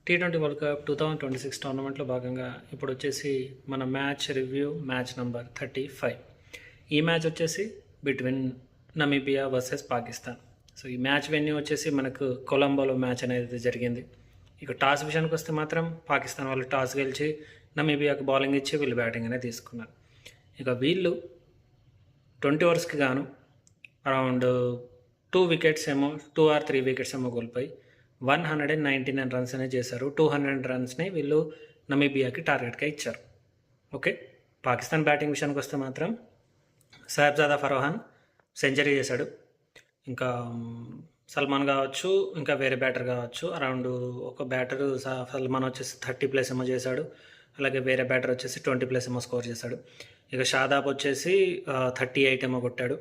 T20 world cup 2026 టోర్నమెంట్లో భాగంగా ఇప్పుడు వచ్చేసి మన మ్యాచ్ రివ్యూ మ్యాచ్ నెంబర్ 35. ఈ మ్యాచ్ వచ్చేసి between Namibia versus Pakistan. So ఈ మ్యాచ్ వెన్యూ వచ్చేసి మనకు కొలంబోలో మ్యాచ్ అనేది జరిగింది. ఇక టాస్ విషయానికి వస్తే మాత్రం పాకిస్తాన్ వాళ్ళు టాస్ గెలిచి నమీబియాకి బౌలింగ్ ఇచ్చి వీళ్ళు బ్యాటింగ్ అనేది తీసుకున్నారు. ఇక వీళ్ళు 20 ఓవర్స్కి గాను అరౌండ్ 2 వికెట్స్ ఏమో 2 or 3 వికెట్స్ ఏమో కోల్పోయి 199 రన్స్ అనేది చేశారు. 200 రన్స్ని వీళ్ళు నమీబియాకి టార్గెట్గా ఇచ్చారు. ఓకే, పాకిస్తాన్ బ్యాటింగ్ విషయానికి వస్తే మాత్రం సాహిబ్జాదా ఫరోహాన్ సెంచరీ చేశాడు. ఇంకా సల్మాన్ కావచ్చు, ఇంకా వేరే బ్యాటర్ కావచ్చు, అరౌండ్ ఒక బ్యాటర్ సల్మాన్ వచ్చేసి 30+ ఏమో చేశాడు. అలాగే వేరే బ్యాటర్ వచ్చేసి 20+ ఏమో స్కోర్ చేశాడు. ఇక షాదాబ్ వచ్చేసి 38 ఏమో కొట్టాడు.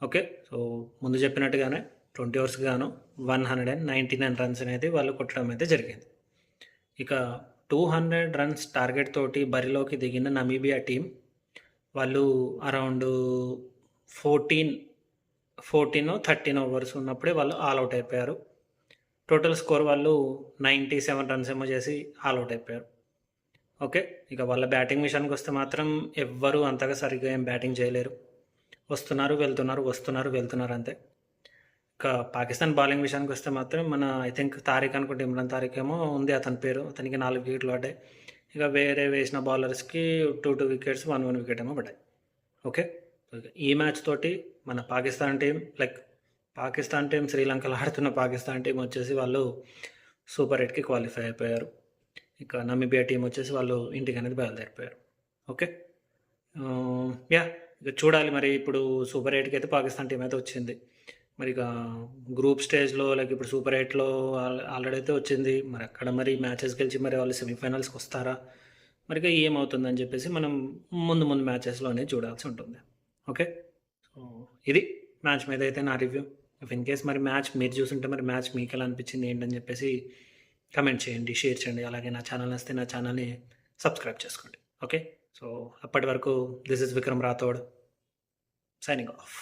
ఓకే, సో ముందు చెప్పినట్టుగానే 20 ఓవర్స్కి గాను 199 రన్స్ అనేది వాళ్ళు కొట్టడం అయితే జరిగింది. ఇక 200 రన్స్ టార్గెట్ తోటి బరిలోకి దిగిన నమీబియా టీం వాళ్ళు అరౌండ్ 13 ఓవర్స్ ఉన్నప్పుడే వాళ్ళు ఆల్అవుట్ అయిపోయారు. టోటల్ స్కోర్ వాళ్ళు 97 రన్స్ ఏమో చేసి ఆల్అవుట్ అయిపోయారు. ఓకే, ఇక వాళ్ళ బ్యాటింగ్ విషయానికి వస్తే మాత్రం ఎవ్వరూ అంతగా సరిగ్గా ఏం బ్యాటింగ్ చేయలేరు. వస్తున్నారు వెళ్తున్నారు అంతే. ఇక పాకిస్తాన్ బౌలింగ్ విషయానికి వస్తే మాత్రం మన ఐ థింక్ తారిక్ అనుకుంటే ఇమ్రాన్ తారిక్ ఏమో ఉంది అతని పేరు. అతనికి 4 వికెట్లు పడ్డాయి. ఇక వేరే వేసిన బౌలర్స్కి 2 వికెట్స్ 1 వికెట్ ఏమో పడ్డాయి. ఓకే, ఈ మ్యాచ్ తోటి మన పాకిస్తాన్ టీం శ్రీలంకలో ఆడుతున్న పాకిస్తాన్ టీం వచ్చేసి వాళ్ళు సూపర్ 8కి క్వాలిఫై అయిపోయారు. ఇక నమీబియా టీం వచ్చేసి వాళ్ళు ఇంటికి అనేది బయలుదేరిపోయారు. ఓకే, ఇక చూడాలి మరి. ఇప్పుడు సూపర్ 8కి అయితే పాకిస్తాన్ టీం అయితే వచ్చింది. మరి ఇక గ్రూప్ స్టేజ్లో లైక్ ఇప్పుడు సూపర్ 8లో ఆల్రెడీ అయితే వచ్చింది. మరి అక్కడ మరి మ్యాచెస్ గెలిచి మరి వాళ్ళు సెమీఫైనల్స్కి వస్తారా, మరి ఇక ఏమవుతుందని చెప్పేసి మనం ముందు మ్యాచెస్లోనే చూడాల్సి ఉంటుంది. ఓకే, సో ఇది మ్యాచ్ మీద అయితే నా రివ్యూ. ఇఫ్ ఇన్ కేస్ మరి మ్యాచ్ మీరు చూసుంటే మరి మ్యాచ్ మీకు ఎలా అనిపించింది ఏంటని చెప్పేసి కమెంట్ చేయండి, షేర్ చేయండి. అలాగే నా ఛానల్ వస్తే నా ఛానల్ని సబ్స్క్రైబ్ చేసుకోండి. ఓకే, సో అప్పటి వరకు this is Vikram Rathod signing off.